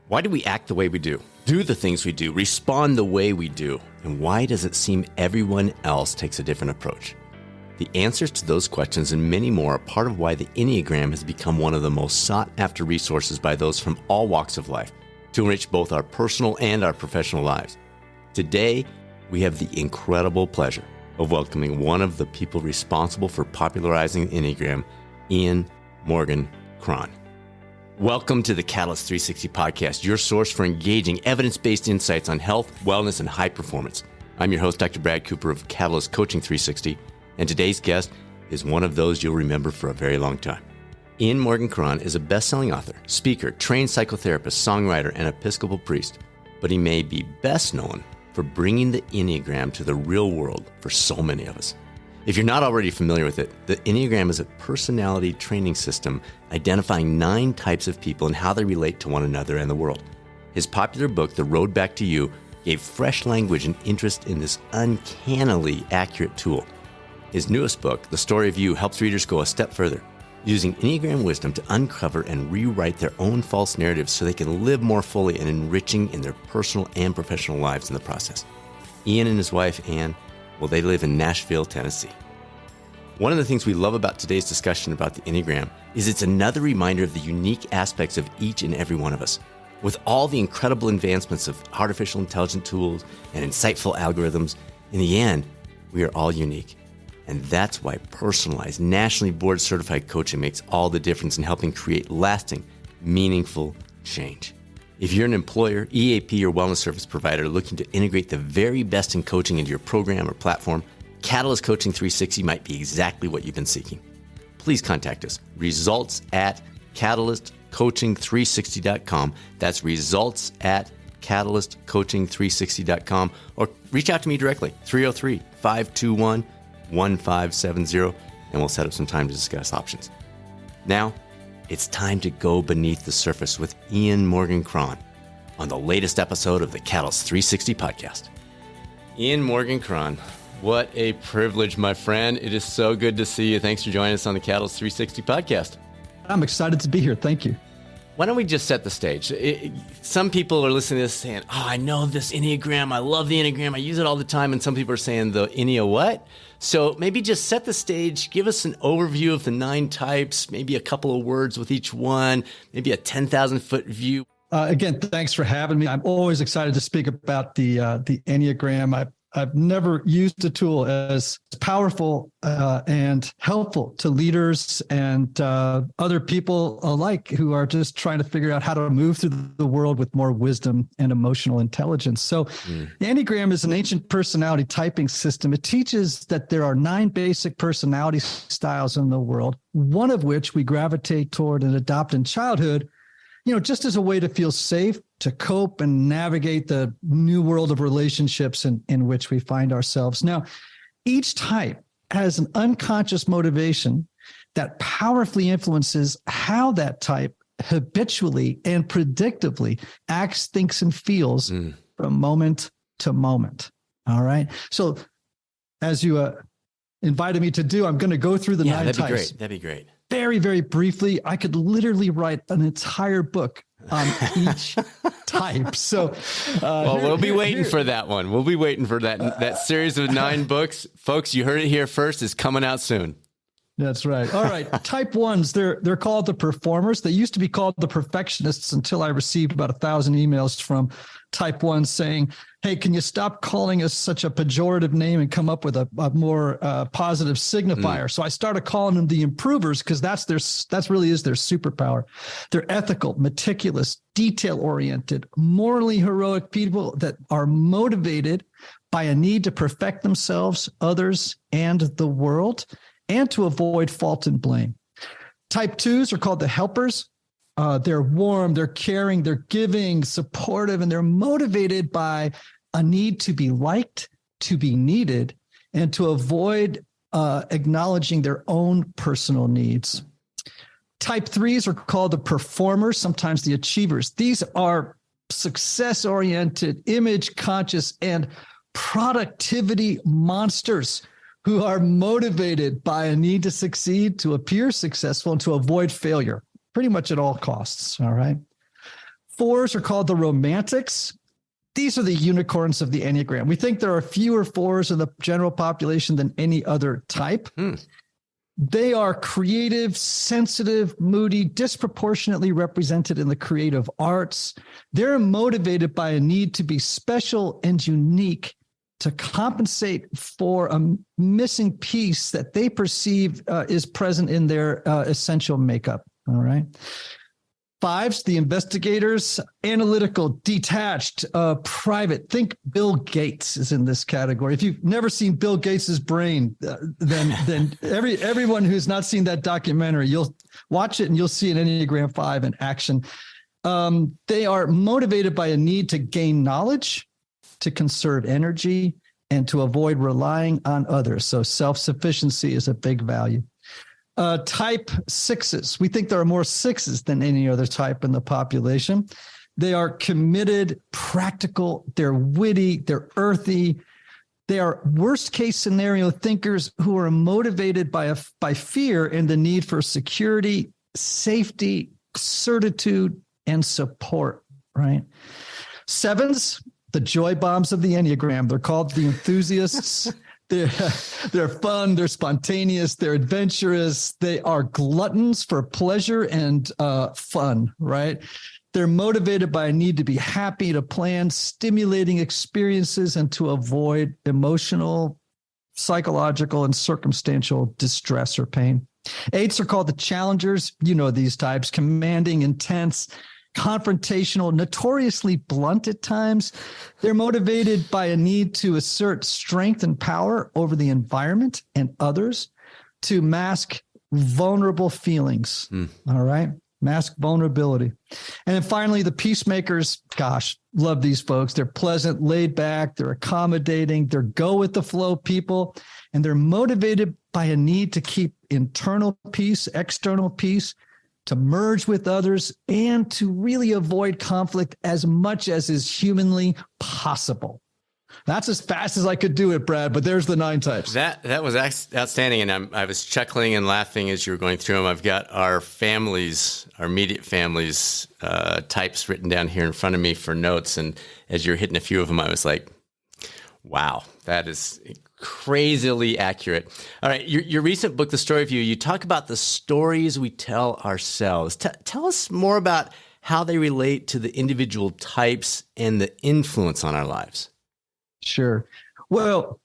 Why do we act the way we do the things we do, respond the way we do? And why does it seem everyone else takes a different approach? The answers to those questions and many more are part of why the Enneagram has become one of the most sought-after resources by those from all walks of life to enrich both our personal and our professional lives. Today, we have the incredible pleasure of welcoming one of the people responsible for popularizing the Enneagram, Ian Morgan Cron. Welcome to the Catalyst 360 podcast, your source for engaging evidence-based insights on health, wellness, and high performance. I'm your host, Dr. Brad Cooper of Catalyst Coaching 360, and today's guest is one of those you'll remember for a very long time. Ian Morgan Cron is a best-selling author, speaker, trained psychotherapist, songwriter, and Episcopal priest, but he may be best known for bringing the Enneagram to the real world for so many of us. If you're not already familiar with it, the Enneagram is a personality training system identifying 9 types of people and how they relate to one another and the world. His popular book, The Road Back to You, gave fresh language and interest in this uncannily accurate tool. His newest book, The Story of You, helps readers go a step further, using Enneagram wisdom to uncover and rewrite their own false narratives so they can live more fully and enriching in their personal and professional lives in the process. Ian and his wife, Anne, well, they live in Nashville, Tennessee. One of the things we love about today's discussion about the Enneagram is it's another reminder of the unique aspects of each and every one of us. With all the incredible advancements of artificial intelligence tools and insightful algorithms, in the end, we are all unique. And that's why personalized, nationally board certified coaching makes all the difference in helping create lasting, meaningful change. If you're an employer, EAP, or wellness service provider looking to integrate the very best in coaching into your program or platform, Catalyst Coaching 360 might be exactly what you've been seeking. Please contact us. Results at catalystcoaching360.com. That's results at catalystcoaching360.com. Or reach out to me directly, 303-521-1570, and we'll set up some time to discuss options. Now, it's time to go beneath the surface with Ian Morgan Cron on the latest episode of the Catalyst 360 podcast. Ian Morgan Cron, what a privilege, my friend. It is so good to see you. Thanks for joining us on the Catalyst 360 podcast. I'm excited to be here. Thank you. Why don't we just set the stage? Some people are listening to this saying, I know this Enneagram. I love the Enneagram. I use it all the time. And some people are saying the Ennea what? So maybe just set the stage. Give us an overview of the 9 types, maybe a couple of words with each one, maybe a 10,000-foot view. Again, thanks for having me. I'm always excited to speak about the Enneagram. I've never used a tool as powerful and helpful to leaders and other people alike who are just trying to figure out how to move through the world with more wisdom and emotional intelligence. So the Enneagram is an ancient personality typing system. It teaches that there are 9 basic personality styles in the world, one of which we gravitate toward and adopt in childhood, just as a way to feel safe, to cope and navigate the new world of relationships in which we find ourselves. Now, each type has an unconscious motivation that powerfully influences how that type habitually and predictably acts, thinks, and feels from moment to moment. All right. So as you invited me to do, I'm going to go through the 9 types. That'd be great. Very, very briefly. I could literally write an entire book on each type. So, we'll be waiting for that one. We'll be waiting for that series of 9 books. Folks, you heard it here first. It's coming out soon. That's right. All right. Type 1s, they're called the performers. They used to be called the perfectionists until I received about 1,000 emails from type 1 saying, hey, can you stop calling us such a pejorative name and come up with a more positive signifier? So I started calling them the improvers because that's really is their superpower. They're ethical, meticulous, detail-oriented, morally heroic people that are motivated by a need to perfect themselves, others, and the world, and to avoid fault and blame. Type 2s are called the helpers. They're warm, they're caring, they're giving, supportive, and they're motivated by a need to be liked, to be needed, and to avoid acknowledging their own personal needs. Type 3s are called the performers, sometimes the achievers. These are success-oriented, image-conscious, and productivity monsters who are motivated by a need to succeed, to appear successful, and to avoid failure, pretty much at all costs, all right? 4s are called the romantics. These are the unicorns of the Enneagram. We think there are fewer 4s in the general population than any other type. They are creative, sensitive, moody, disproportionately represented in the creative arts. They're motivated by a need to be special and unique, to compensate for a missing piece that they perceive is present in their essential makeup. All right. 5s, the investigators, analytical, detached, private. Think Bill Gates is in this category. If you've never seen Bill Gates's brain, then everyone who's not seen that documentary, you'll watch it and you'll see an Enneagram 5 in action. They are motivated by a need to gain knowledge, to conserve energy, and to avoid relying on others. So self-sufficiency is a big value. Type 6s. We think there are more 6s than any other type in the population. They are committed, practical, they're witty, they're earthy. They are worst case scenario thinkers who are motivated by fear and the need for security, safety, certitude, and support, right? 7s, the joy bombs of the Enneagram. They're called the enthusiasts. They're fun, they're spontaneous, they're adventurous, they are gluttons for pleasure and fun, right? They're motivated by a need to be happy, to plan stimulating experiences, and to avoid emotional, psychological, and circumstantial distress or pain. 8s are called the challengers. You know these types: commanding, intense, confrontational, notoriously blunt at times. They're motivated by a need to assert strength and power over the environment and others, to mask vulnerable feelings. All right. Mask vulnerability. And then finally, the peacemakers. Gosh, love these folks. They're pleasant, laid back, they're accommodating, they're go with the flow people, and they're motivated by a need to keep internal peace, external peace, to merge with others, and to really avoid conflict as much as is humanly possible. That's as fast as I could do it, Brad, but there's the 9 types. That was outstanding, and I was chuckling and laughing as you were going through them. I've got our immediate families types written down here in front of me for notes, and as you're hitting a few of them, I was like, wow, that is crazily accurate. All right, your recent book, The Story of You, you talk about the stories we tell ourselves. Tell us more about how they relate to the individual types and the influence on our lives. Sure. Well,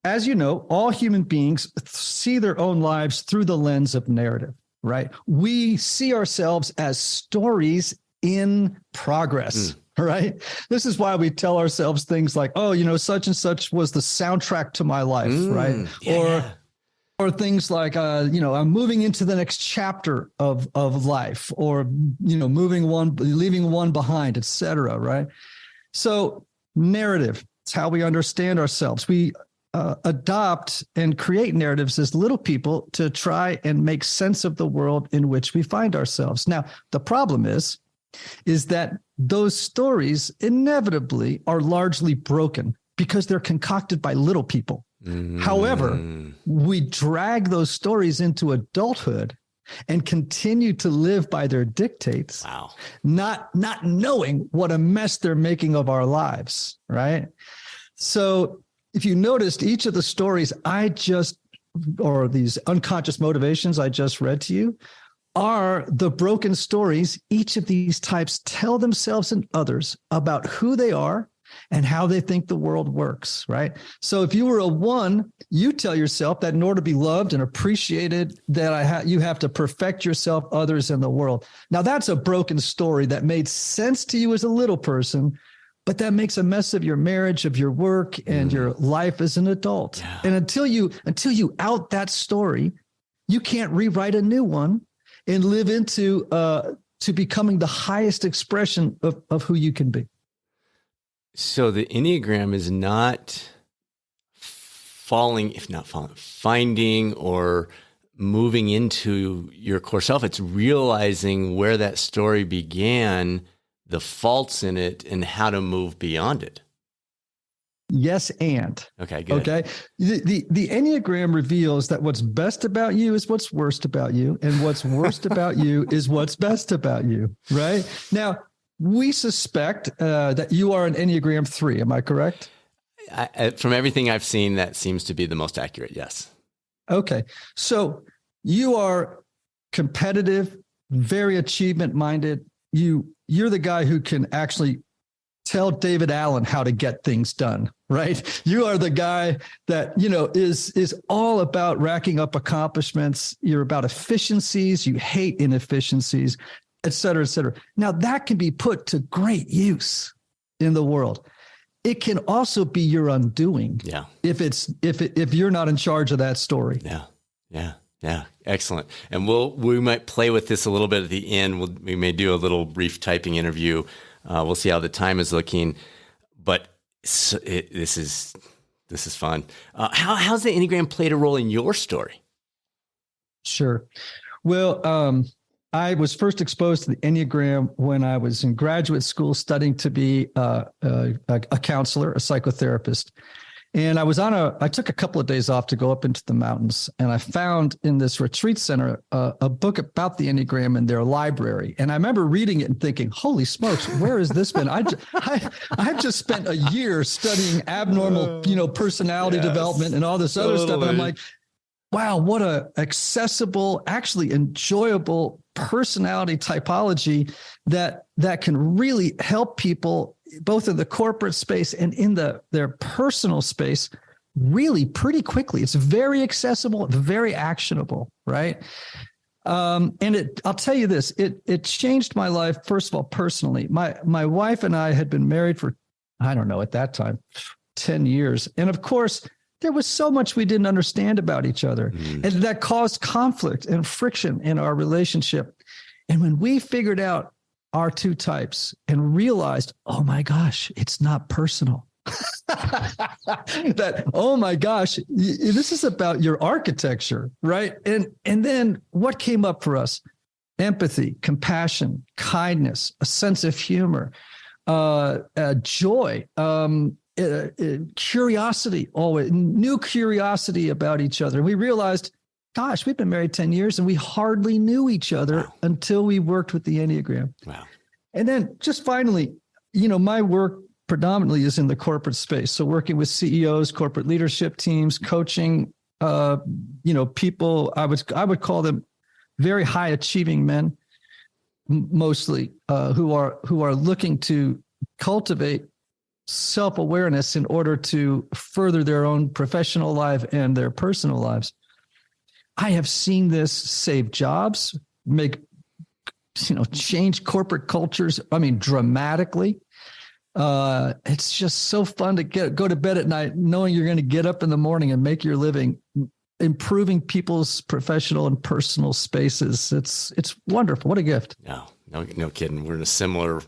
as you know, all human beings see their own lives through the lens of narrative, right? We see ourselves as stories in progress. Right? This is why we tell ourselves things like, oh, such and such was the soundtrack to my life, right? Yeah. Or things like, I'm moving into the next chapter of life, or, leaving one behind, et cetera, right? So narrative, it's how we understand ourselves. We adopt and create narratives as little people to try and make sense of the world in which we find ourselves. Now, the problem is that those stories inevitably are largely broken because they're concocted by little people. However, we drag those stories into adulthood and continue to live by their dictates, not knowing what a mess they're making of our lives, right? So if you noticed, each of the stories or these unconscious motivations I just read to you, are the broken stories each of these types tell themselves and others about who they are and how they think the world works, right? So if you were a 1, you tell yourself that in order to be loved and appreciated, that you have to perfect yourself, others, and the world. Now, that's a broken story that made sense to you as a little person, but that makes a mess of your marriage, of your work, and your life as an adult. Yeah. And until you out that story, you can't rewrite a new one and live into to becoming the highest expression of who you can be. So the Enneagram is not finding or moving into your core self. It's realizing where that story began, the faults in it, and how to move beyond it. Yes, and. Okay, good. Okay. The Enneagram reveals that what's best about you is what's worst about you, and what's worst about you is what's best about you, right? Now, we suspect that you are an Enneagram 3. Am I correct? From everything I've seen, that seems to be the most accurate. Yes. Okay. So you are competitive, very achievement minded. You're the guy who can actually tell David Allen how to get things done, right? You are the guy that, is all about racking up accomplishments. You're about efficiencies. You hate inefficiencies, et cetera, et cetera. Now that can be put to great use in the world. It can also be your undoing. Yeah. If you're not in charge of that story. Yeah. Excellent. And we might play with this a little bit at the end. We may do a little brief typing interview. We'll see how the time is looking, but this is fun. How's the Enneagram played a role in your story? Sure. Well, I was first exposed to the Enneagram when I was in graduate school studying to be a counselor, a psychotherapist. And I took a couple of days off to go up into the mountains, and I found in this retreat center a book about the Enneagram in their library. And I remember reading it and thinking, holy smokes, where has this been? I've just spent a year studying abnormal, personality development and all this other stuff. And I'm like, wow, what a accessible, actually enjoyable personality typology that can really help people both in the corporate space and in their personal space really pretty quickly. It's very accessible, very actionable, right? And I'll tell you this, it changed my life, first of all, personally. My wife and I had been married for, I don't know, at that time, 10 years. And of course, there was so much we didn't understand about each other. And that caused conflict and friction in our relationship. And when we figured out our two types and realized, oh my gosh, it's not personal. That, oh my gosh, this is about your architecture, right? And then what came up for us? Empathy, compassion, kindness, a sense of humor, joy, curiosity, always new curiosity about each other. We realized, gosh, we've been married 10 years and we hardly knew each other until we worked with the Enneagram. Wow. And then just finally, my work predominantly is in the corporate space. So working with CEOs, corporate leadership teams, coaching, people, I would call them very high achieving men, mostly, who are looking to cultivate self-awareness in order to further their own professional life and their personal lives. I have seen this save jobs, change corporate cultures. I mean, dramatically. It's just so fun to go to bed at night knowing you're going to get up in the morning and make your living, improving people's professional and personal spaces. It's wonderful. What a gift. No kidding. We're in a similar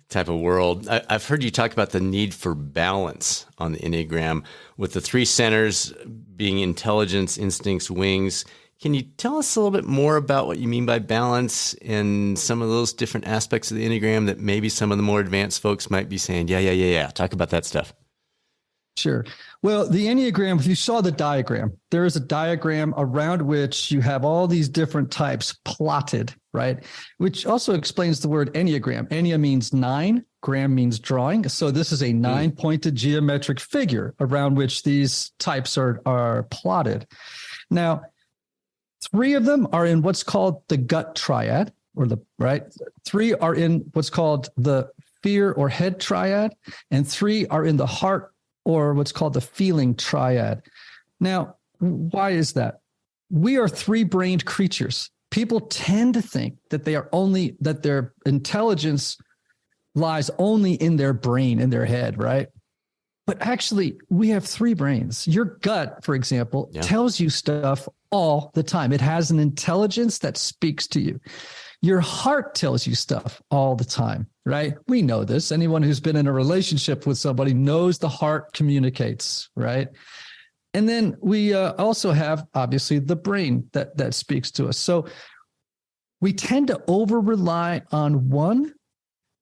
type of world. I've heard you talk about the need for balance on the Enneagram, with the three centers being intelligence, instincts, wings. Can you tell us a little bit more about what you mean by balance and some of those different aspects of the Enneagram that maybe some of the more advanced folks might be saying, yeah. Talk about that stuff. Sure. Well, the Enneagram, if you saw the diagram, there is a diagram around which you have all these different types plotted, right? Which also explains the word Enneagram. Ennea means 9, gram means drawing. So this is a 9-pointed geometric figure around which these types are plotted. Now, 3 of them are in what's called the gut triad, right? 3 are in what's called the fear or head triad, and 3 are in the heart or what's called the feeling triad. Now, why is that? We are 3-brained creatures. People tend to think that that their intelligence lies only in their brain, in their head, right? But actually, we have 3 brains. Your gut, for example, tells you stuff all the time. It has an intelligence that speaks to you. Your heart tells you stuff all the time, right? We know this. Anyone who's been in a relationship with somebody knows the heart communicates, right? And then we also have, obviously, the brain that speaks to us. So we tend to over-rely on one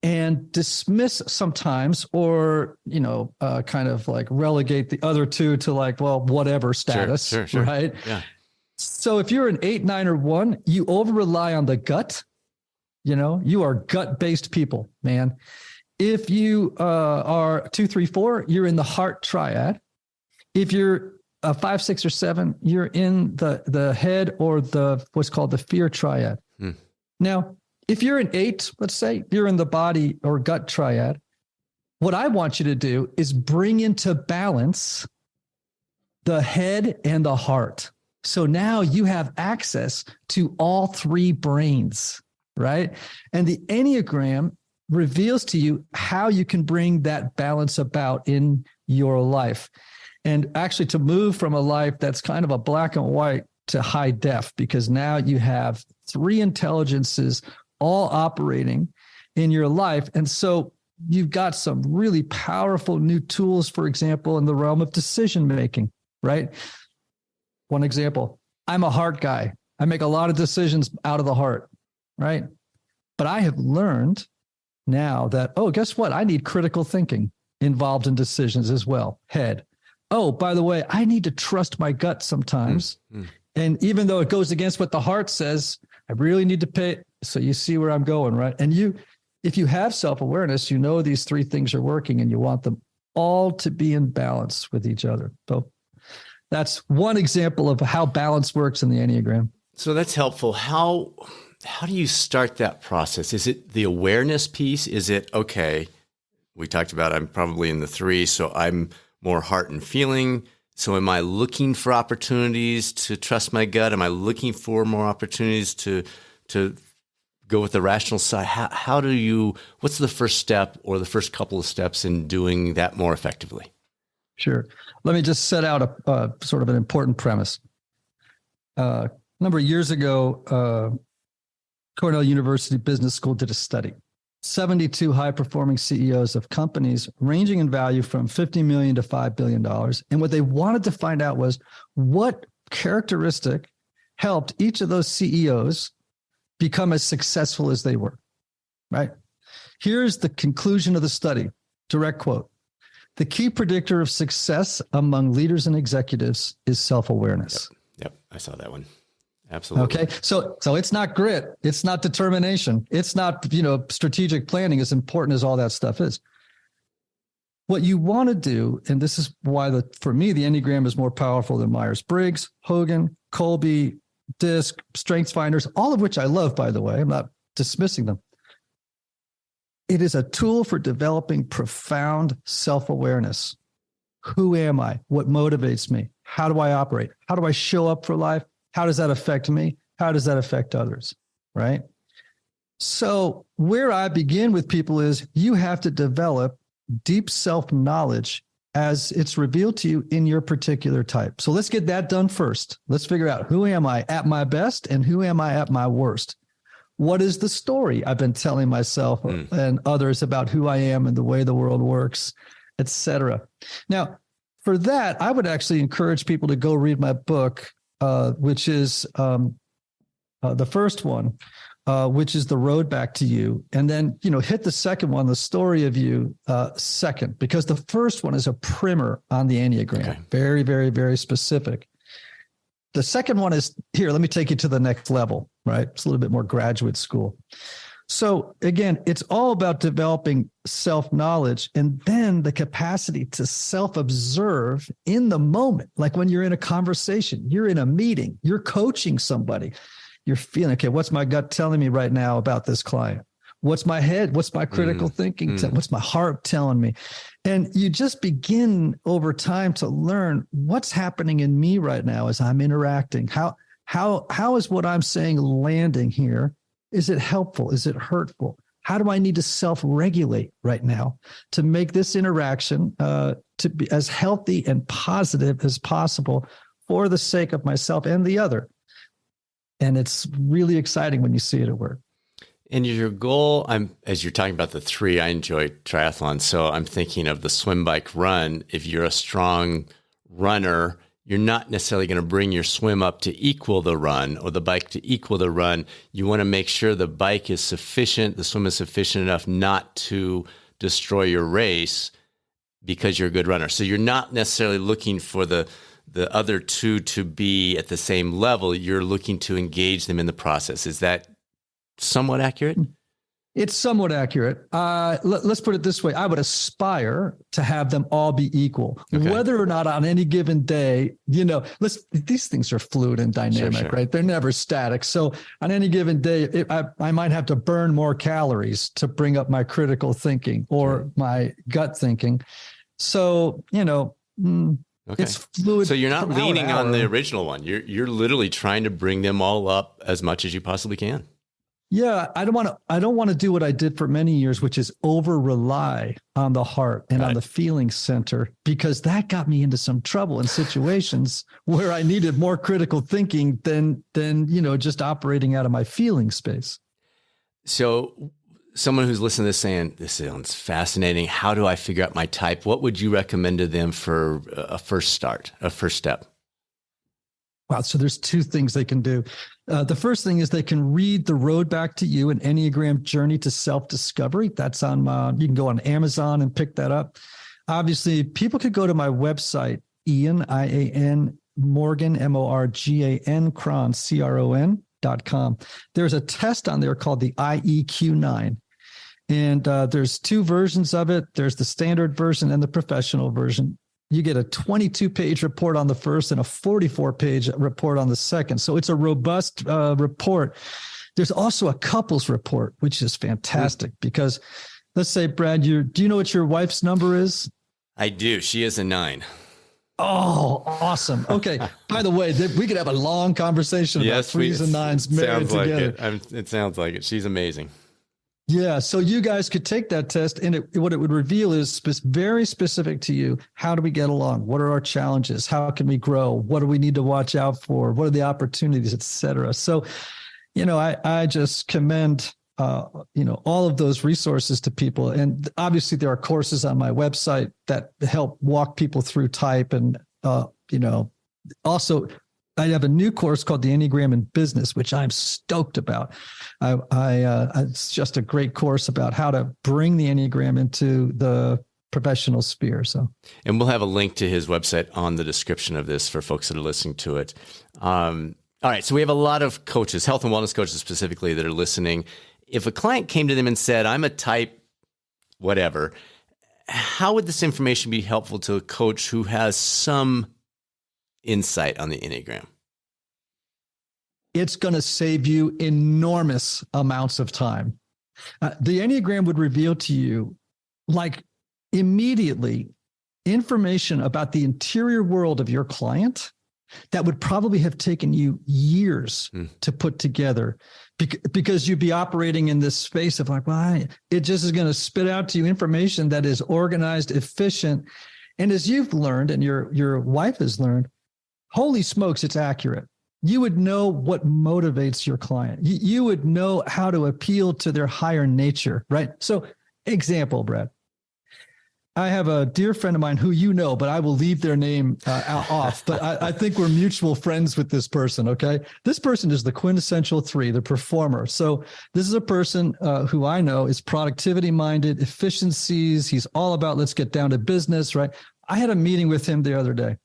and dismiss sometimes, or, kind of like relegate the other 2 to like, well, whatever status, sure. right? Yeah. So if you're an 8, 9, or 1, you over-rely on the gut You are gut-based people, man. If you are 2, 3, 4, you're in the heart triad. If you're 5, 6, or 7, you're in the head or what's called the fear triad. Now, if you're an 8, let's say you're in the body or gut triad. What I want you to do is bring into balance the head and the heart. So now you have access to all 3 brains, right? And the Enneagram reveals to you how you can bring that balance about in your life. And actually to move from a life that's kind of a black and white to high def, because now you have 3 intelligences all operating in your life. And so you've got some really powerful new tools, for example, in the realm of decision making, right? One example, I'm a heart guy. I make a lot of decisions out of the heart, right? But I have learned now that, guess what? I need critical thinking involved in decisions as well. Head. Oh, by the way, I need to trust my gut sometimes. And even though it goes against what the heart says, I really need to pay. So you see where I'm going, right? And if you have self-awareness, these 3 things are working and you want them all to be in balance with each other. So that's one example of how balance works in the Enneagram. So that's helpful. How do you start that process? Is it the awareness piece? Is it, okay, we talked about I'm probably in the 3, so I'm more heart and feeling. So am I looking for opportunities to trust my gut? Am I looking for more opportunities to go with the rational side? What's the first step or the first couple of steps in doing that more effectively? Sure. Let me just set out a sort of an important premise. A number of years ago, Cornell University Business School did a study. 72 high-performing CEOs of companies ranging in value from $50 million to $5 billion. And what they wanted to find out was what characteristic helped each of those CEOs become as successful as they were, right? Here's the conclusion of the study, direct quote. The key predictor of success among leaders and executives is self-awareness. Yep. I saw that one. Absolutely. Okay. So it's not grit. It's not determination. It's not, strategic planning, as important as all that stuff is. What you want to do, and this is why for me, the Enneagram is more powerful than Myers-Briggs, Hogan, Colby, DISC, StrengthsFinders, all of which I love, by the way. I'm not dismissing them. It is a tool for developing profound self-awareness. Who am I? What motivates me? How do I operate? How do I show up for life? How does that affect me? How does that affect others? Right? So where I begin with people is you have to develop deep self-knowledge as it's revealed to you in your particular type. So let's get that done first. Let's figure out, who am I at my best and who am I at my worst? What is the story I've been telling myself and others about who I am and the way the world works, et cetera? Now, for that, I would actually encourage people to go read my book, which is the first one, which is The Road Back to You. And then, hit the second one, The Story of You, second, because the first one is a primer on the Enneagram. Okay. Very, very, very specific. The second one is, here, let me take you to the next level, right? It's a little bit more graduate school. So again, it's all about developing self-knowledge and then the capacity to self-observe in the moment. Like when you're in a conversation, you're in a meeting, you're coaching somebody, you're feeling, okay, what's my gut telling me right now about this client? What's my head? What's my critical thinking? What's my heart telling me? And you just begin over time to learn what's happening in me right now as I'm interacting. How is what I'm saying landing here? Is it helpful? Is it hurtful? How do I need to self-regulate right now to make this interaction to be as healthy and positive as possible for the sake of myself and the other? And it's really exciting when you see it at work. And your goal, as you're talking about the 3, I enjoy triathlon. So I'm thinking of the swim, bike, run. If you're a strong runner, you're not necessarily going to bring your swim up to equal the run or the bike to equal the run. You want to make sure the bike is sufficient, the swim is sufficient enough not to destroy your race because you're a good runner. So you're not necessarily looking for the other 2 to be at the same level. You're looking to engage them in the process. Is that somewhat accurate? It's somewhat accurate. Let's put it this way. I would aspire to have them all be equal. Okay. Whether or not on any given day, these things are fluid and dynamic, sure. Right? They're never static. So on any given day, I might have to burn more calories to bring up my critical thinking or my gut thinking. So, okay. It's fluid. So you're not leaning on the original one. You're literally trying to bring them all up as much as you possibly can. Yeah, I don't want to do what I did for many years, which is over rely on the heart and on the feeling center, because that got me into some trouble in situations where I needed more critical thinking than just operating out of my feeling space. So someone who's listening to this saying, this sounds fascinating. How do I figure out my type? What would you recommend to them for a first step? Wow. So there's two things they can do. The first thing is they can read The Road Back to You, an Enneagram Journey to Self-Discovery. That's on, you can go on Amazon and pick that up. Obviously, people could go to my website, Ian, I-A-N, Morgan, M-O-R-G-A-N, Cron, C-R-O-N.com. There's a test on there called the IEQ-9. And there's two versions of it. There's the standard version and the professional version. You get a 22-page report on the first and a 44-page report on the second. So it's a robust report. There's also a couples report, which is fantastic because let's say, Brad, do you know what your wife's number is? I do. She is a 9. Oh, awesome. Okay. By the way, we could have a long conversation about 3s and 9s married together. It sounds like it. She's amazing. Yeah. So you guys could take that test and what it would reveal is very specific to you. How do we get along? What are our challenges? How can we grow? What do we need to watch out for? What are the opportunities, et cetera? So, I just commend, all of those resources to people. And obviously there are courses on my website that help walk people through type. And, also I have a new course called the Enneagram in Business, which I'm stoked about. It's just a great course about how to bring the Enneagram into the professional sphere. So, and we'll have a link to his website on the description of this for folks that are listening to it. All right. So we have a lot of coaches, health and wellness coaches specifically, that are listening. If a client came to them and said, I'm a type whatever, how would this information be helpful to a coach who has some insight on the Enneagram? It's going to save you enormous amounts of time. The Enneagram would reveal to you, like immediately, information about the interior world of your client that would probably have taken you years to put together because you'd be operating in this space of like, well, it just is going to spit out to you information that is organized, efficient. And as you've learned and your wife has learned, holy smokes, it's accurate. You would know what motivates your client. You would know how to appeal to their higher nature, right? So, example, Brad. I have a dear friend of mine who but I will leave their name off. But I think we're mutual friends with this person, okay? This person is the quintessential 3, the performer. So this is a person who I know is productivity-minded, efficiencies. He's all about let's get down to business, right? I had a meeting with him the other day.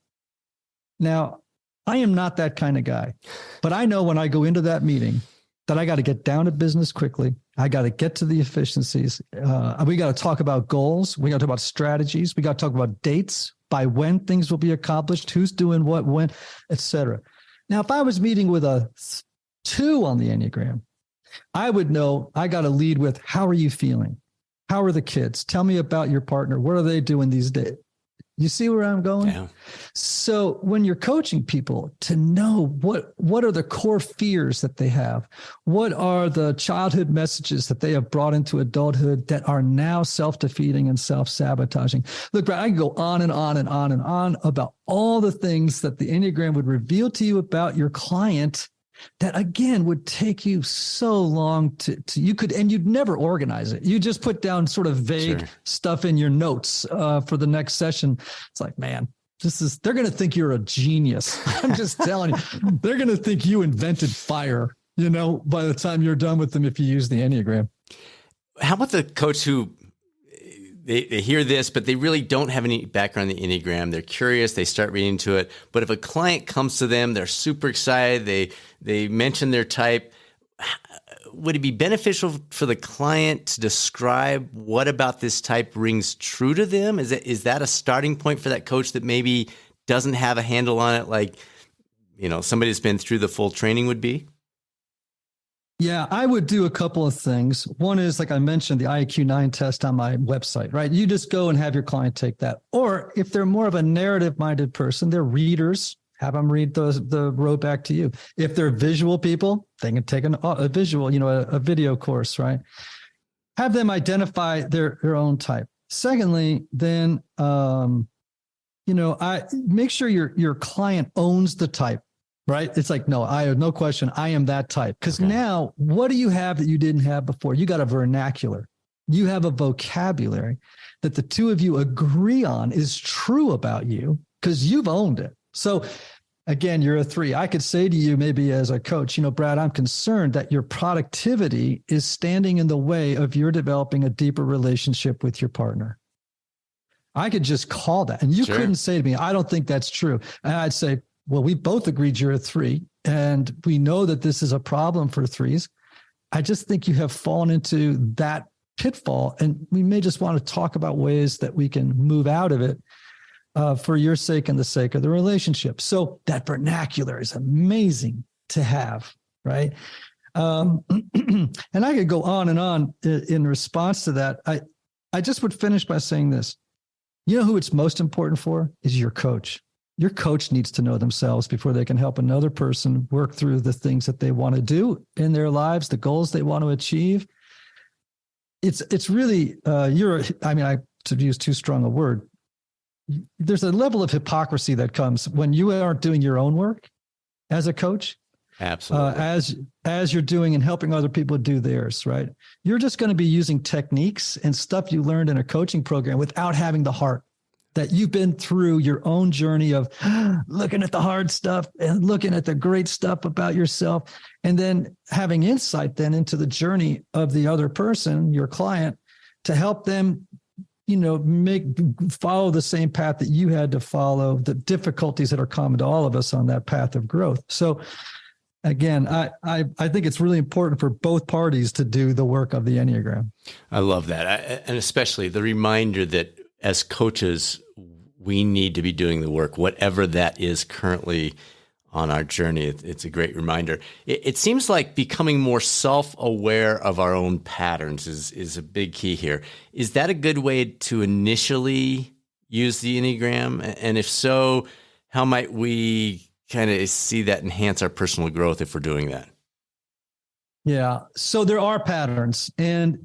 Now, I am not that kind of guy, but I know when I go into that meeting that I got to get down to business quickly. I got to get to the efficiencies. We got to talk about goals. We got to talk about strategies. We got to talk about dates, by when things will be accomplished, who's doing what, when, et cetera. Now, if I was meeting with a 2 on the Enneagram, I would know I got to lead with, how are you feeling? How are the kids? Tell me about your partner. What are they doing these days? You see where I'm going? Yeah. So when you're coaching people to know what are the core fears that they have, what are the childhood messages that they have brought into adulthood that are now self-defeating and self-sabotaging. Look, Brad, I can go on and on and on and on about all the things that the Enneagram would reveal to you about your client that again would take you so long to you could, and you'd never organize it. You just put down sort of vague stuff in your notes for the next session. It's like, man, they're going to think you're a genius. I'm just telling you, they're going to think you invented fire, by the time you're done with them, if you use the Enneagram. How about the coach who they hear this, but they really don't have any background in the Enneagram. They're curious. They start reading into it. But if a client comes to them, they're super excited. They mention their type. would it be beneficial for the client to describe what about this type rings true to them? Is that a starting point for that coach that maybe doesn't have a handle on it, like, somebody that's been through the full training would be? Yeah, I would do a couple of things. One is, like I mentioned, the IQ9 test on my website, right? You just go and have your client take that. Or if they're more of a narrative-minded person, they're readers, have them read the road back to you. If they're visual people, they can take a visual, a video course, right? Have them identify their own type. Secondly, then, I make sure your client owns the type. Right? It's like, no, I have no question. I am that type. Because now, what do you have that you didn't have before? You got a vernacular. You have a vocabulary that the two of you agree on is true about you because you've owned it. So again, you're a 3. I could say to you, maybe as a coach, Brad, I'm concerned that your productivity is standing in the way of your developing a deeper relationship with your partner. I could just call that. And you couldn't say to me, I don't think that's true. And I'd say, well, we both agreed you're a 3, and we know that this is a problem for 3s. I just think you have fallen into that pitfall, and we may just want to talk about ways that we can move out of it for your sake and the sake of the relationship. So that vernacular is amazing to have, right? And I could go on and on in response to that. I just would finish by saying this. Who it's most important for is your coach. Your coach needs to know themselves before they can help another person work through the things that they want to do in their lives, the goals they want to achieve. It's really, I to use too strong a word, there's a level of hypocrisy that comes when you aren't doing your own work as a coach. Absolutely. As you're doing and helping other people do theirs, right? You're just going to be using techniques and stuff you learned in a coaching program without having the heart. That you've been through your own journey of looking at the hard stuff and looking at the great stuff about yourself, and then having insight then into the journey of the other person, your client, to help them, follow the same path that you had to follow, the difficulties that are common to all of us on that path of growth. So again, I think it's really important for both parties to do the work of the Enneagram. I love that. And especially the reminder that as coaches, we need to be doing the work, whatever that is currently on our journey. It's a great reminder. It seems like becoming more self-aware of our own patterns is a big key here. Is that a good way to initially use the Enneagram? And if so, how might we kind of see that enhance our personal growth if we're doing that? Yeah. So there are patterns, and,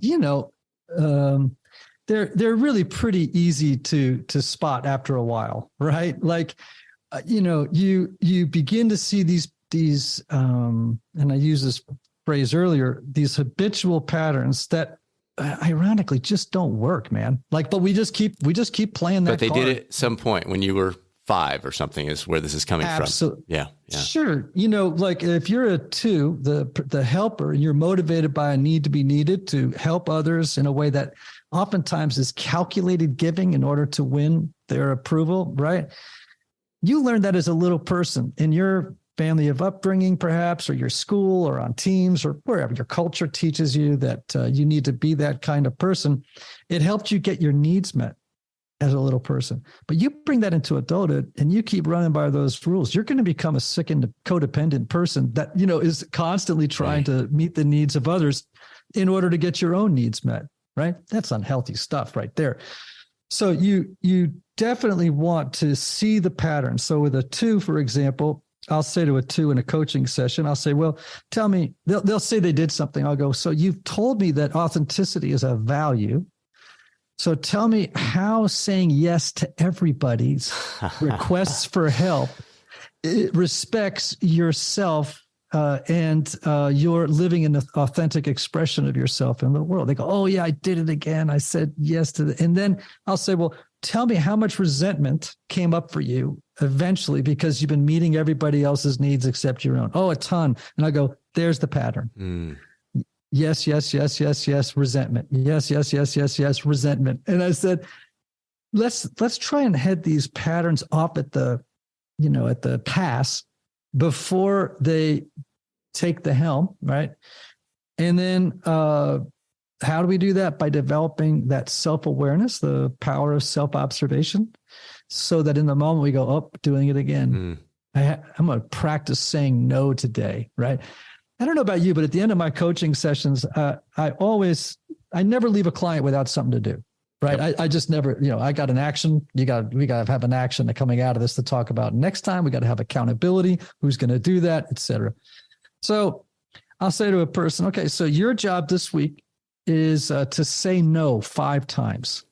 they're really pretty easy to spot after a while, right? Like, you begin to see these, and I used this phrase earlier, these habitual patterns that ironically just don't work, man. Like, but we just keep playing that. But they card. did it at some point when you were 5 or something is where this is coming from. Yeah. Sure. Like if you're a 2, the helper, you're motivated by a need to be needed to help others in a way that oftentimes is calculated giving in order to win their approval, right? You learned that as a little person in your family of upbringing, perhaps, or your school or on teams or wherever. Your culture teaches you that you need to be that kind of person. It helped you get your needs met as a little person. But you bring that into adulthood and you keep running by those rules, you're going to become a sick and codependent person that, is constantly trying to meet the needs of others in order to get your own needs met, right? That's unhealthy stuff right there. So you definitely want to see the pattern. So with a 2, for example, I'll say to a 2 in a coaching session, I'll say, well, tell me, they'll say they did something. I'll go, so you've told me that authenticity is a value. So tell me how saying yes to everybody's requests for help, it respects yourself and you're living an authentic expression of yourself in the world. They go, oh yeah, I did it again. I said yes to the, and then I'll say, well, tell me how much resentment came up for you eventually because you've been meeting everybody else's needs except your own. Oh, a ton. And I go, there's the pattern. Yes, resentment. Yes, resentment. And I said, let's try and head these patterns off at the pass before they take the helm, right? And then how do we do that? By developing that self-awareness, the power of self-observation, so that in the moment we go, oh, doing it again. I'm going to practice saying no today, right? I don't know about you, but at the end of my coaching sessions, I never leave a client without something to do, right? Yep. I just never, I got an action. We got to have an action coming out of this to talk about next time. We got to have accountability. Who's going to do that, et cetera. So I'll say to a person, okay, so your job this week is to say no 5 times.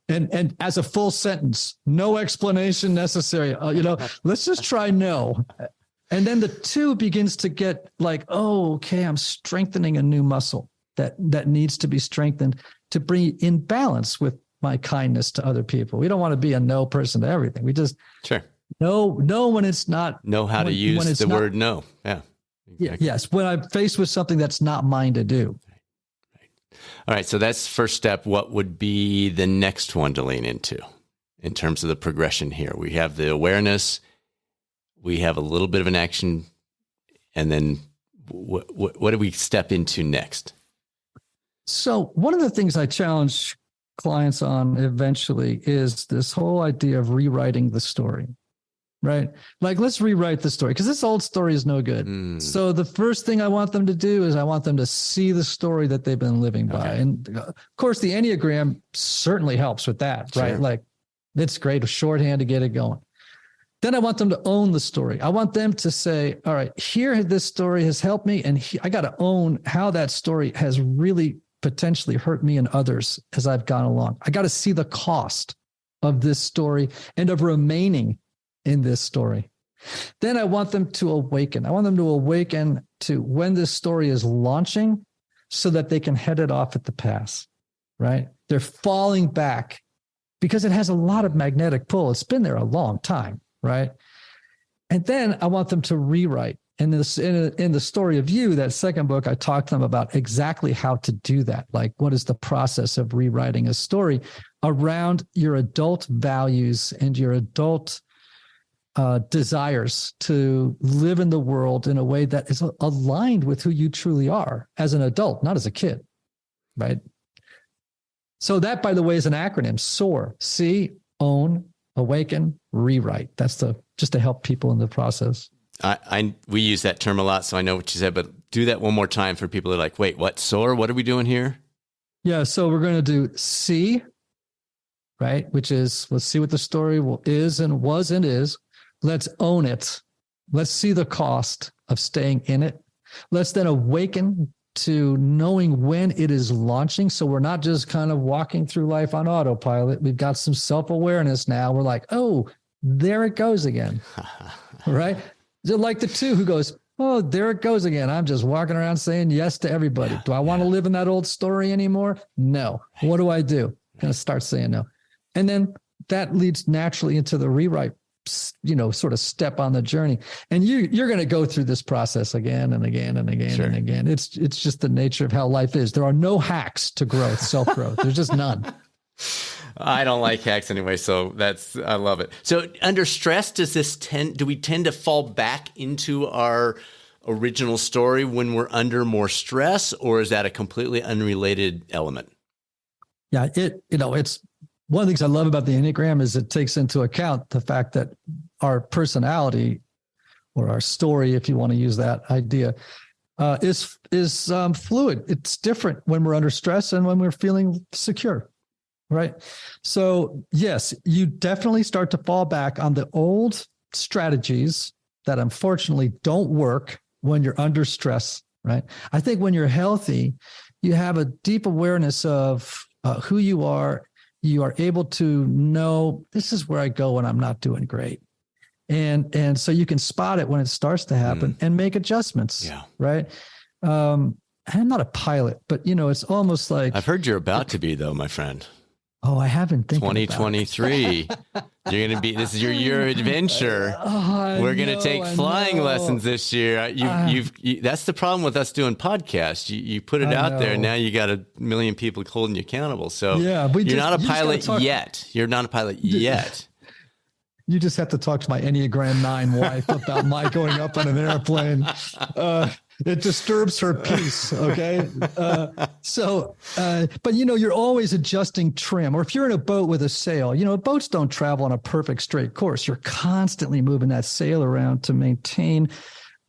And as a full sentence, no explanation necessary. Let's just try no. And then the 2 begins to get like, oh, okay, I'm strengthening a new muscle that needs to be strengthened to bring in balance with my kindness to other people. We don't want to be a no person to everything. We just no when it's not. Know how to use the word no. Yeah. Exactly. Yes. When I'm faced with something that's not mine to do. All right. So that's first step. What would be the next one to lean into in terms of the progression here? We have the awareness. We have a little bit of an action. And then what do we step into next? So one of the things I challenge clients on eventually is this whole idea of rewriting the story, right? Like, let's rewrite the story because this old story is no good. So the first thing I want them to do is I want them to see the story that they've been living by. And of course, the Enneagram certainly helps with that, right? Like, it's great, a shorthand to get it going. Then I want them to own the story. I want them to say, all right, here, this story has helped me. And I got to own how that story has really potentially hurt me and others as I've gone along. I got to see the cost of this story and of remaining in this story. Then I want them to awaken. I want them to awaken to when this story is launching so that they can head it off at the pass, right? They're falling back because it has a lot of magnetic pull. It's been there a long time, right? And then I want them to rewrite. And in the story of you, that second book, I talked to them about exactly how to do that. Like, what is the process of rewriting a story around your adult values and your adult desires to live in the world in a way that is aligned with who you truly are as an adult, not as a kid, right? So that, by the way, is an acronym: SOAR. See, own, awaken, rewrite. That's just to help people in the process. We use that term a lot, so I know what you said, but do that one more time for people that are like, wait, what? SOAR? What are we doing here? Yeah, so we're going to do see, right? Which is, let's see what the story is and was and is. Let's own it. Let's see the cost of staying in it. Let's then awaken to knowing when it is launching. So we're not just kind of walking through life on autopilot. We've got some self-awareness now. We're like, oh, there it goes again, right? Just like the 2 who goes, oh, there it goes again. I'm just walking around saying yes to everybody. Do I want to live in that old story anymore? No. What do I do? I'm going to start saying no. And then that leads naturally into the rewrite, sort of step on the journey. And you're going to go through this process again and again and again and again. It's just the nature of how life is. There are no hacks to growth, self-growth. There's just none. I don't like hacks anyway, so I love it. So under stress, do we tend to fall back into our original story when we're under more stress, or is that a completely unrelated element? Yeah, it's one of the things I love about the Enneagram is it takes into account the fact that our personality, or our story, if you want to use that idea, is fluid. It's different when we're under stress and when we're feeling secure. Right. So yes, you definitely start to fall back on the old strategies that unfortunately don't work when you're under stress. Right. I think when you're healthy, you have a deep awareness of who you are. You are able to know this is where I go when I'm not doing great. And so you can spot it when it starts to happen and make adjustments. Yeah. Right. I'm not a pilot, but it's almost like I've heard you're about to be, though, my friend. Oh, I haven't think 2023. You're going to be, this is your year adventure. We're going to take flying lessons this year. That's the problem with us doing podcasts. You put it out there, and now you got 1 million people holding you accountable. So you're not a pilot yet. You're not a pilot yet. You just have to talk to my Enneagram 9 wife about my going up on an airplane. It disturbs her peace. Okay. But you're always adjusting trim, or if you're in a boat with a sail, boats don't travel on a perfect straight course. You're constantly moving that sail around to maintain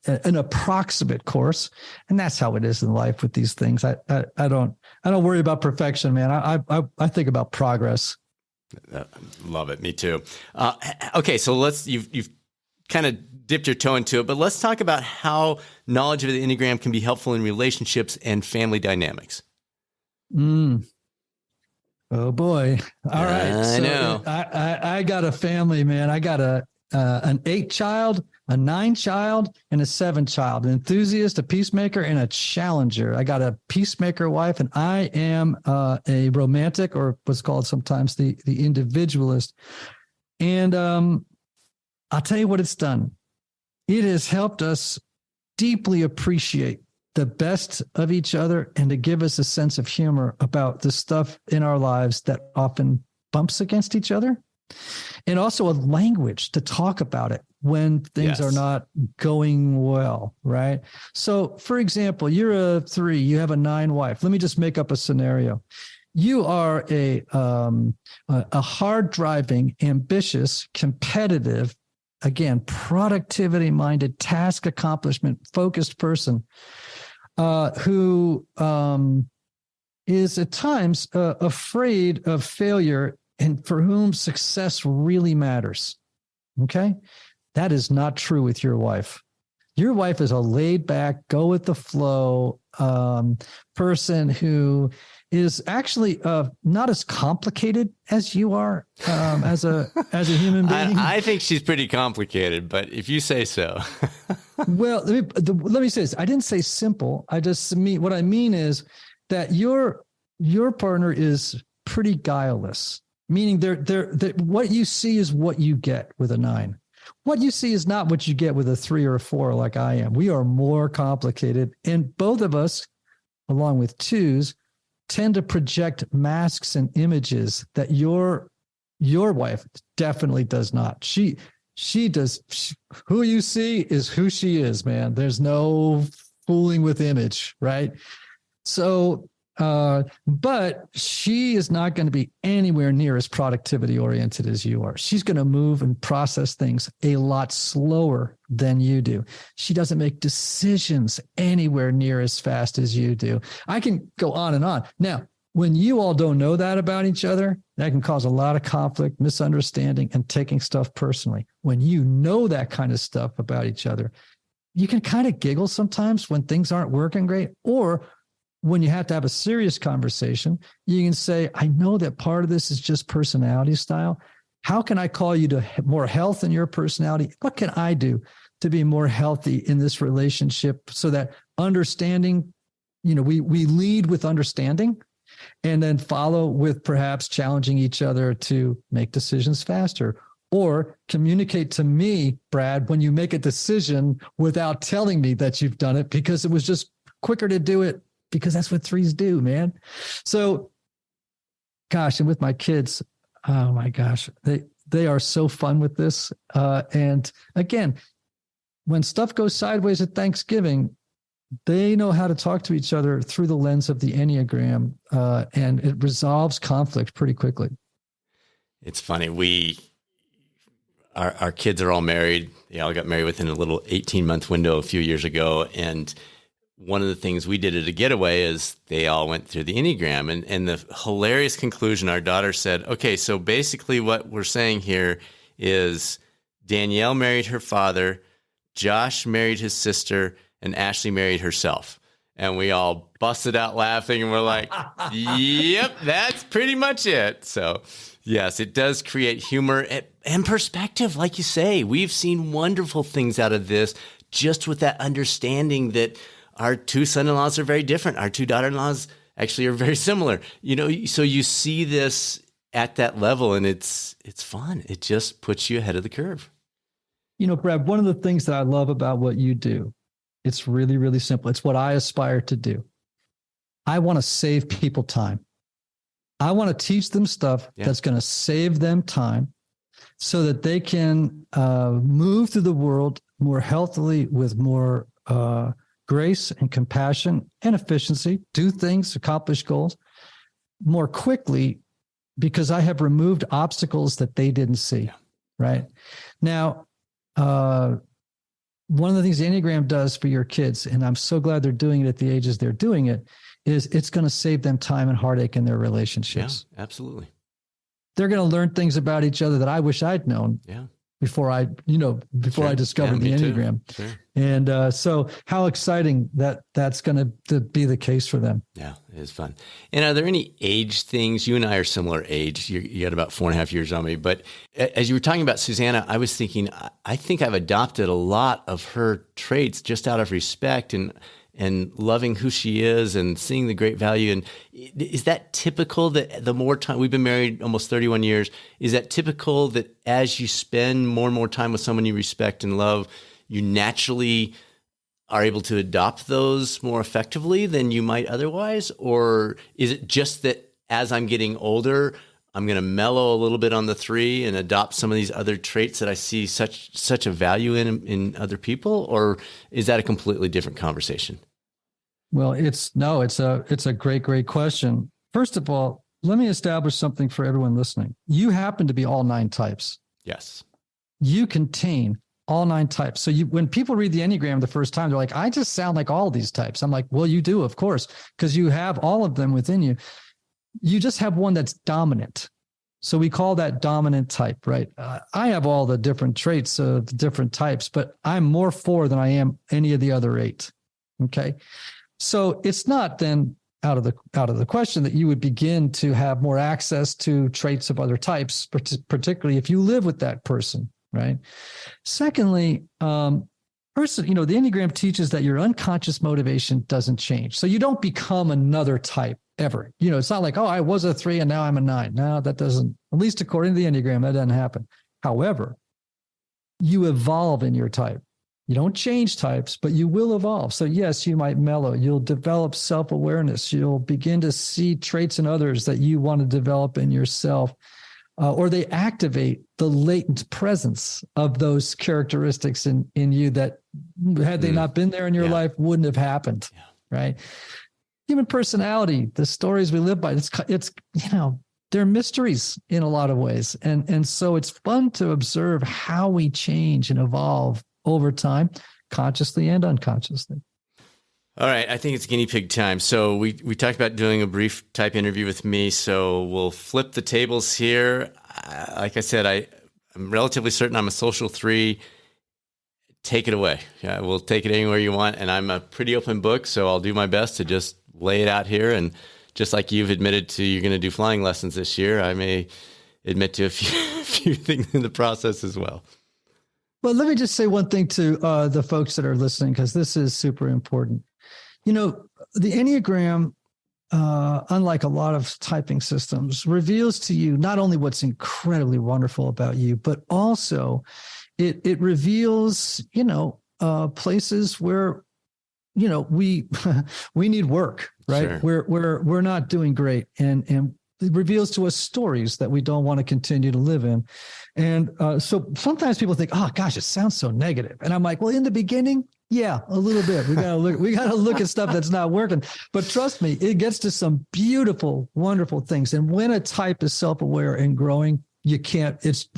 an approximate course. And that's how it is in life with these things. I don't worry about perfection, man. I think about progress. Love it. Me too. Okay. So you've kind of dipped your toe into it, but let's talk about how knowledge of the Enneagram can be helpful in relationships and family dynamics. Oh boy. All right. I know. I got a family, man. I got an 8-child, a 9-child, and a 7-child, an enthusiast, a peacemaker, and a challenger. I got a peacemaker wife, and I am a romantic, or what's called sometimes the individualist. And I'll tell you what it's done. It has helped us deeply appreciate the best of each other and to give us a sense of humor about the stuff in our lives that often bumps against each other. And also a language to talk about it when things are not going well, right? So, for example, you're a 3, you have a 9 wife. Let me just make up a scenario. You are a hard-driving, ambitious, competitive, again, productivity-minded, task accomplishment-focused person who is at times afraid of failure and for whom success really matters. Okay? That is not true with your wife. Your wife is a laid back, go with the flow person who is actually not as complicated as you are as a human being. I think she's pretty complicated, but if you say so. Well, let me say this. I didn't say simple. What I mean is that your partner is pretty guileless, meaning what you see is what you get with a 9. What you see is not what you get with a 3 or a 4 like I am. We are more complicated. And both of us, along with 2s, tend to project masks and images that your wife definitely does not. She does. Who you see is who she is, man. There's no fooling with image, right? So, but she is not going to be anywhere near as productivity oriented as you are. She's going to move and process things a lot slower than you do. She doesn't make decisions anywhere near as fast as you do. I can go on and on. Now, when you all don't know that about each other, that can cause a lot of conflict, misunderstanding, and taking stuff personally. When you know that kind of stuff about each other, you can kind of giggle sometimes when things aren't working great, or when you have to have a serious conversation, you can say, I know that part of this is just personality style. How can I call you to more health in your personality? What can I do to be more healthy in this relationship so that understanding, we lead with understanding and then follow with perhaps challenging each other to make decisions faster, or communicate to me, Brad, when you make a decision without telling me that you've done it because it was just quicker to do it, because that's what 3s do, man. So, gosh, and with my kids, oh my gosh, they are so fun with this. And again, when stuff goes sideways at Thanksgiving, they know how to talk to each other through the lens of the Enneagram, and it resolves conflict pretty quickly. It's funny. Our kids are all married. They all got married within a little 18-month window a few years ago, and one of the things we did at a getaway is they all went through the Enneagram, and the hilarious conclusion, our daughter said, okay, so basically what we're saying here is Danielle married her father, Josh married his sister, and Ashley married herself. And we all busted out laughing, and we're like, yep, that's pretty much it. So yes, it does create humor and perspective. Like you say, we've seen wonderful things out of this just with that understanding that our 2 son-in-laws are very different. Our 2 daughter-in-laws actually are very similar. So you see this at that level, and it's fun. It just puts you ahead of the curve. Brad, one of the things that I love about what you do, it's really, really simple. It's what I aspire to do. I want to save people time. I want to teach them stuff that's going to save them time so that they can move through the world more healthily with more grace and compassion and efficiency, do things, accomplish goals more quickly because I have removed obstacles that they didn't see. Yeah. Right now, one of the things the Enneagram does for your kids, and I'm so glad they're doing it at the ages they're doing it, is it's going to save them time and heartache in their relationships. Yeah, absolutely. They're going to learn things about each other that I wish I'd known. Yeah. Before I discovered the Enneagram. Sure. And so how exciting that's going to be the case for them. Yeah, it is fun. And are there any age things? You and I are similar age. You got about 4.5 years on me. But as you were talking about Susanna, I was thinking, I think I've adopted a lot of her traits just out of respect and loving who she is and seeing the great value. And is that typical that the more time, we've been married almost 31 years, is that typical that as you spend more and more time with someone you respect and love, you naturally are able to adopt those more effectively than you might otherwise? Or is it just that as I'm getting older, I'm going to mellow a little bit on the 3 and adopt some of these other traits that I see such a value in other people? Or is that a completely different conversation? Well, it's a great question. First of all, let me establish something for everyone listening. You happen to be all 9 types. Yes. You contain all 9 types. So when people read the Enneagram the first time, they're like, I just sound like all these types. I'm like, well, you do, of course, because you have all of them within you. You just have one that's dominant. So we call that dominant type, right? I have all the different traits of the different types, but I'm more 4 than I am any of the other 8. Okay. So it's not then out of the question that you would begin to have more access to traits of other types, particularly if you live with that person, right? Secondly, the Enneagram teaches that your unconscious motivation doesn't change. So you don't become another type ever. It's not like, oh, I was a 3 and now I'm a 9. No, that doesn't, at least according to the Enneagram, that doesn't happen. However, you evolve in your type. You don't change types, but you will evolve. So yes, you might mellow. You'll develop self-awareness. You'll begin to see traits in others that you want to develop in yourself, or they activate the latent presence of those characteristics in you that, had they not been there in your life, wouldn't have happened, right? Human personality, the stories we live by, it's they're mysteries in a lot of ways. And so it's fun to observe how we change and evolve over time, consciously and unconsciously. All right. I think it's guinea pig time. So we talked about doing a brief type interview with me. So we'll flip the tables here. Like I said, I'm relatively certain I'm a social 3. Take it away. Yeah, we'll take it anywhere you want. And I'm a pretty open book, so I'll do my best to just lay it out here. And just like you've admitted to you're going to do flying lessons this year, I may admit to a few things in the process as well. Well, let me just say one thing to the folks that are listening, because this is super important. The Enneagram, unlike a lot of typing systems, reveals to you not only what's incredibly wonderful about you, but also it reveals, places where, we need work, right? Sure. We're not doing great. And it reveals to us stories that we don't want to continue to live in. And so sometimes people think, oh gosh, it sounds so negative. And I'm like, well, in the beginning, yeah, a little bit. We gotta look at stuff that's not working. But trust me, it gets to some beautiful, wonderful things. And when a type is self-aware and growing,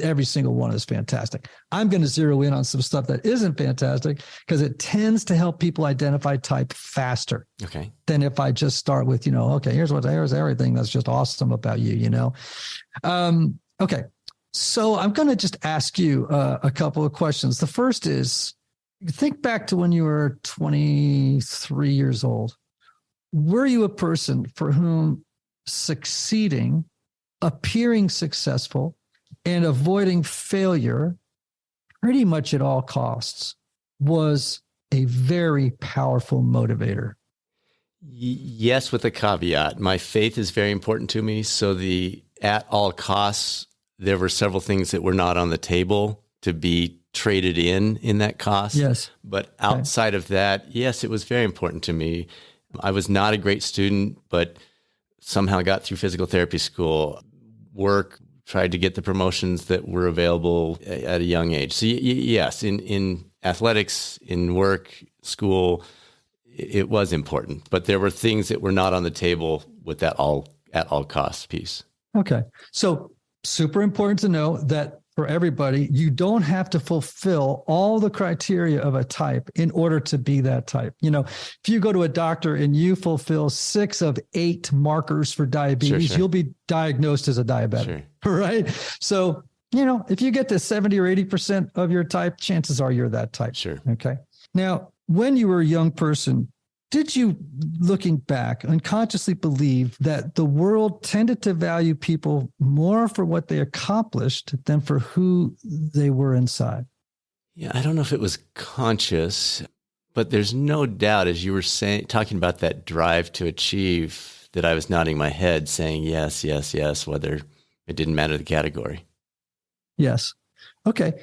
every single one is fantastic. I'm going to zero in on some stuff that isn't fantastic because it tends to help people identify type faster. Okay. Than if I just start with, here's everything that's just awesome about you, Okay. So I'm going to just ask you a couple of questions. The first is, think back to when you were 23 years old. Were you a person for whom succeeding, appearing successful, and avoiding failure pretty much at all costs was a very powerful motivator? Yes, with a caveat. My faith is very important to me. So at all costs, there were several things that were not on the table to be traded in that cost. Yes. But outside of that, yes, it was very important to me. I was not a great student, but somehow got through physical therapy school, tried to get the promotions that were available at a young age. So yes, in athletics, in work, school, it was important, but there were things that were not on the table with that at all costs piece. Okay. So super important to know that for everybody, you don't have to fulfill all the criteria of a type in order to be that type. If you go to a doctor and you fulfill 6 of 8 markers for diabetes, Sure. you'll be diagnosed as a diabetic, right? So, if you get to 70 or 80% of your type, chances are you're that type. Sure. Okay. Now, when you were a young person, did you, looking back, unconsciously believe that the world tended to value people more for what they accomplished than for who they were inside? Yeah, I don't know if it was conscious, but there's no doubt, as you were talking about that drive to achieve, that I was nodding my head saying yes, yes, yes, whether it didn't matter the category. Yes. Okay.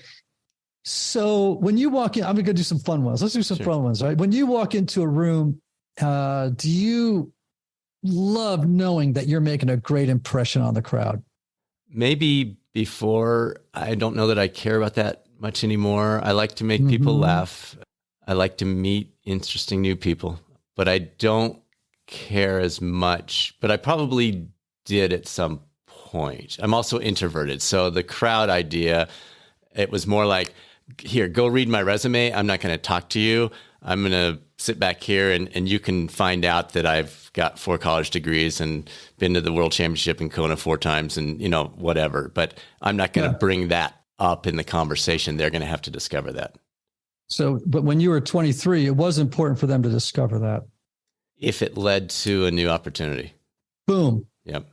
So when you walk in, I'm going to do some fun ones. Let's do some fun ones, right? When you walk into a room, do you love knowing that you're making a great impression on the crowd? Maybe before. I don't know that I care about that much anymore. I like to make people laugh. I like to meet interesting new people, but I don't care as much, but I probably did at some point. I'm also introverted. So the crowd idea, it was more like, here, go read my resume. I'm not going to talk to you. I'm going to sit back here and you can find out that I've got 4 college degrees and been to the world championship in Kona 4 times and, whatever. But I'm not going to bring that up in the conversation. They're going to have to discover that. So, but when you were 23, it was important for them to discover that. If it led to a new opportunity. Boom. Yep.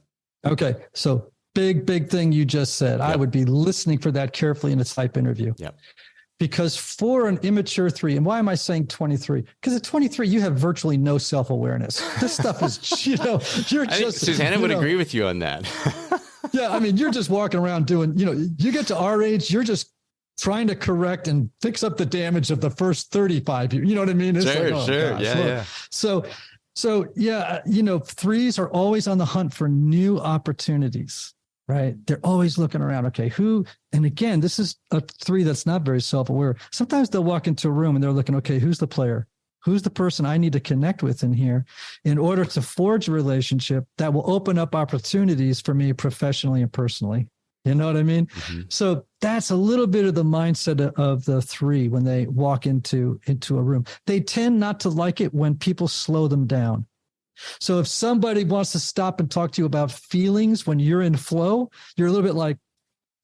Okay. So big thing you just said. Yep. I would be listening for that carefully in a type interview. Yep. Because for an immature 3, and why am I saying 23? Because at 23, you have virtually no self-awareness. This stuff is, you're just. Susanna would agree with you on that. Yeah. I mean, you're just walking around doing, you get to our age, you're just trying to correct and fix up the damage of the first 35 years. You know what I mean? It's sure. Gosh, Yeah. So yeah, 3s are always on the hunt for new opportunities. Right. They're always looking around. Okay, and again, this is a 3 that's not very self-aware. Sometimes they'll walk into a room and they're looking, okay, who's the player? Who's the person I need to connect with in here in order to forge a relationship that will open up opportunities for me professionally and personally? You know what I mean? Mm-hmm. So that's a little bit of the mindset of the 3 when they walk into a room. They tend not to like it when people slow them down. So if somebody wants to stop and talk to you about feelings when you're in flow, you're a little bit like,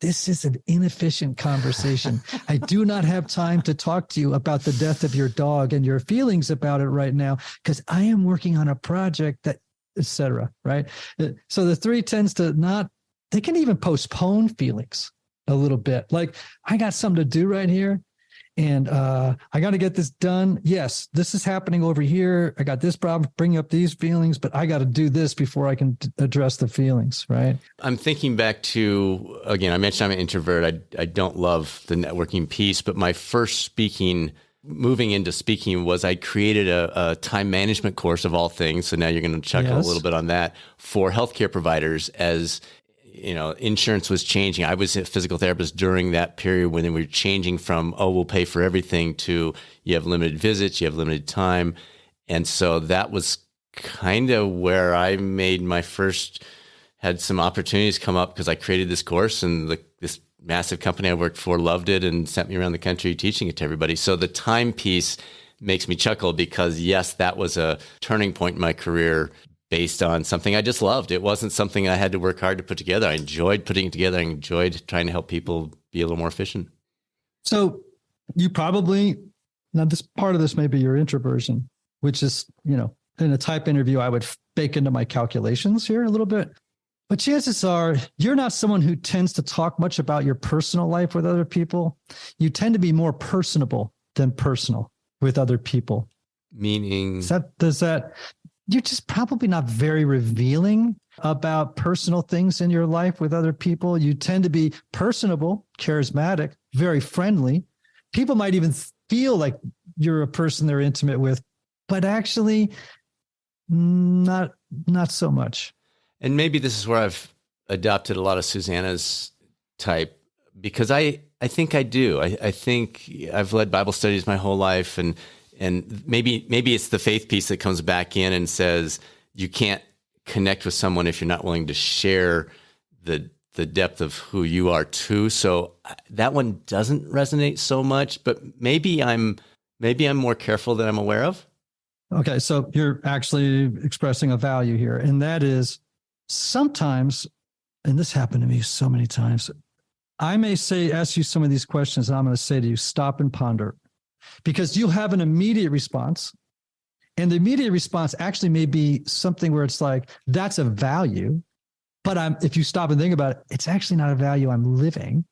this is an inefficient conversation. I do not have time to talk to you about the death of your dog and your feelings about it right now, because I am working on a project that, et cetera, right? So the 3 tends to they can even postpone feelings a little bit. Like, I got something to do right here. And I got to get this done. Yes, this is happening over here. I got this problem, bringing up these feelings, but I got to do this before I can address the feelings, right? I'm thinking back to, again, I mentioned I'm an introvert. I don't love the networking piece, but my first moving into speaking was I created a time management course of all things. So now you're going to chuckle a little bit on that for healthcare providers as insurance was changing. I was a physical therapist during that period when they were changing from, we'll pay for everything to you have limited visits, you have limited time. And so that was kind of where I made had some opportunities come up because I created this course and this massive company I worked for loved it and sent me around the country teaching it to everybody. So the time piece makes me chuckle because yes, that was a turning point in my career based on something I just loved. It wasn't something I had to work hard to put together. I enjoyed putting it together. I enjoyed trying to help people be a little more efficient. So you probably, now this part of this may be your introversion, which is, in a type interview, I would bake into my calculations here a little bit. But chances are you're not someone who tends to talk much about your personal life with other people. You tend to be more personable than personal with other people. Meaning? You're just probably not very revealing about personal things in your life with other people. You tend to be personable, charismatic, very friendly. People might even feel like you're a person they're intimate with, but actually not so much. And maybe this is where I've adopted a lot of Susanna's type because I think I do. I think I've led Bible studies my whole life and And maybe it's the faith piece that comes back in and says you can't connect with someone if you're not willing to share the depth of who you are too. So that one doesn't resonate so much, but maybe I'm more careful than I'm aware of. Okay, so you're actually expressing a value here, and that is sometimes, and this happened to me so many times, I may ask you some of these questions, and I'm going to say to you, stop and ponder, because you'll have an immediate response, and the immediate response actually may be something where it's like, that's a value, but if you stop and think about it, it's actually not a value I'm living.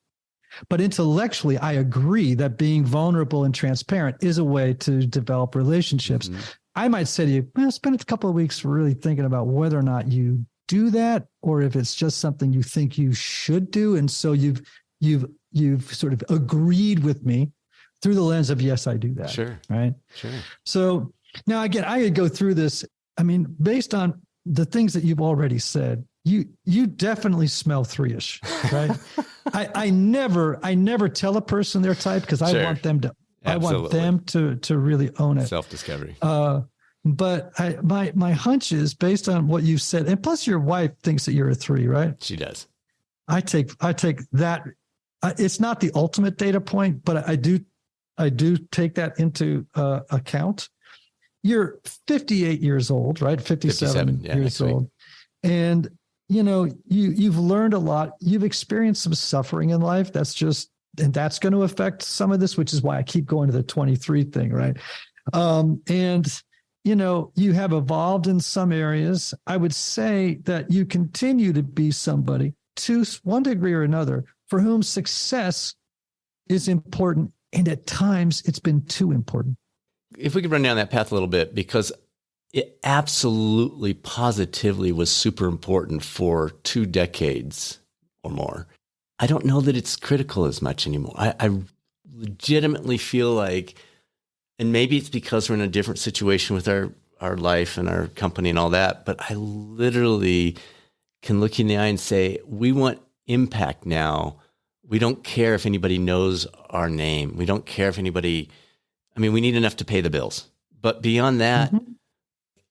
But intellectually, I agree that being vulnerable and transparent is a way to develop relationships. Mm-hmm. I might say to you, spend a couple of weeks really thinking about whether or not you do that, or if it's just something you think you should do. And so you've sort of agreed with me through the lens of, yes, I do that. Sure. Right. Sure. So now again, I could go through this. I mean, based on the things that you've already said, you definitely smell 3-ish, right? I never tell a person their type because I want them to, absolutely. I want them to really own it. Self-discovery. But my hunch is based on what you said, and plus your wife thinks that you're a 3, right? She does. I take that. It's not the ultimate data point, but I do take that into account. You're 58 years old, right? 57 years old. And you've learned a lot. You've experienced some suffering in life. And that's going to affect some of this, which is why I keep going to the 23 thing, right? And you have evolved in some areas. I would say that you continue to be somebody, to one degree or another, for whom success is important. And at times it's been too important. If we could run down that path a little bit, because it absolutely, positively was super important for 2 decades or more. I don't know that it's critical as much anymore. I legitimately feel like, and maybe it's because we're in a different situation with our life and our company and all that, but I literally can look you in the eye and say, we want impact now. We don't care if anybody knows our name. We don't care if anybody, we need enough to pay the bills. But beyond that,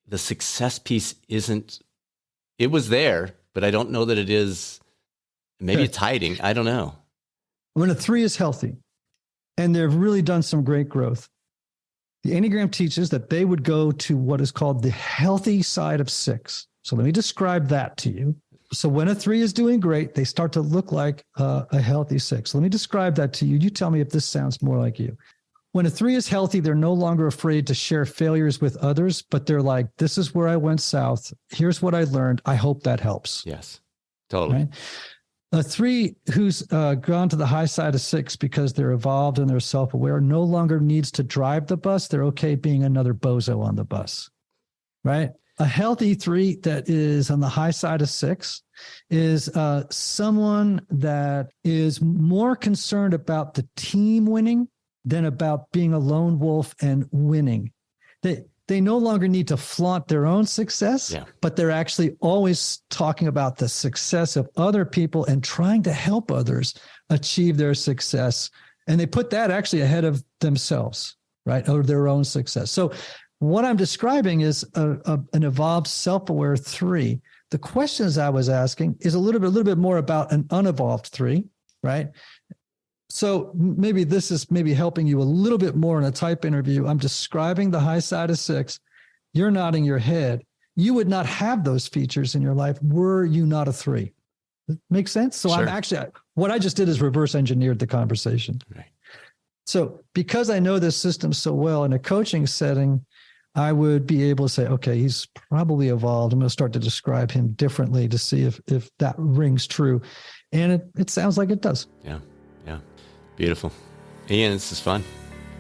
the success piece it was there, but I don't know that it is. Maybe it's hiding. I don't know. When a 3 is healthy and they've really done some great growth, the Enneagram teaches that they would go to what is called the healthy side of 6. So let me describe that to you. So when a 3 is doing great, they start to look like a healthy 6. Let me describe that to you. You tell me if this sounds more like you. When a 3 is healthy, they're no longer afraid to share failures with others, but they're like, this is where I went south. Here's what I learned. I hope that helps. Yes, totally. Right? A 3 who's gone to the high side of 6 because they're evolved and they're self-aware no longer needs to drive the bus. They're okay being another bozo on the bus, right? A healthy 3 that is on the high side of 6 is someone that is more concerned about the team winning than about being a lone wolf and winning. They no longer need to flaunt their own success, but they're actually always talking about the success of other people and trying to help others achieve their success. And they put that actually ahead of themselves, right? Or their own success. So what I'm describing is an evolved, self-aware 3. The questions I was asking is a little bit more about an unevolved 3, right? So maybe this is helping you a little bit more in a type interview. I'm describing the high side of 6. You're nodding your head. You would not have those features in your life were you not a 3. Make sense? So sure. What I just did is reverse engineered the conversation. Right. So because I know this system so well in a coaching setting, I would be able to say, okay, he's probably evolved. I'm going to start to describe him differently to see if that rings true. And it sounds like it does. Yeah. Beautiful. Ian, this is fun.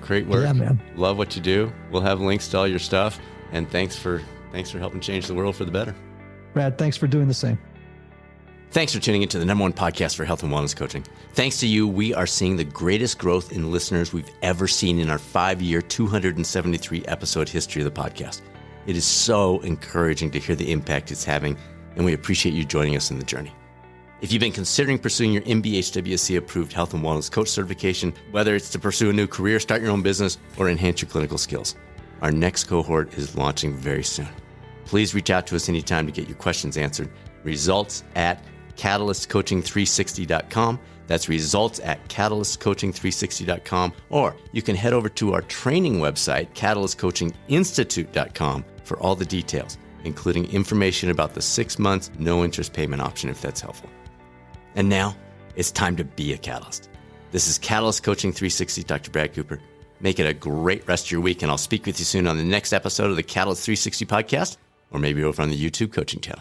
Great work. Yeah, man. Love what you do. We'll have links to all your stuff. And thanks for helping change the world for the better. Brad, thanks for doing the same. Thanks for tuning into the #1 podcast for health and wellness coaching. Thanks to you, we are seeing the greatest growth in listeners we've ever seen in our 5-year, 273 episode history of the podcast. It is so encouraging to hear the impact it's having, and we appreciate you joining us in the journey. If you've been considering pursuing your MBHWC approved health and wellness coach certification, whether it's to pursue a new career, start your own business, or enhance your clinical skills, our next cohort is launching very soon. Please reach out to us anytime to get your questions answered. Results at catalystcoaching360.com. That's results at catalystcoaching360.com. Or you can head over to our training website, catalystcoachinginstitute.com, for all the details, including information about the 6 months no interest payment option, if that's helpful. And now it's time to be a catalyst. This is Catalyst Coaching 360, Dr. Brad Cooper. Make it a great rest of your week, and I'll speak with you soon on the next episode of the Catalyst 360 podcast, or maybe over on the YouTube coaching channel.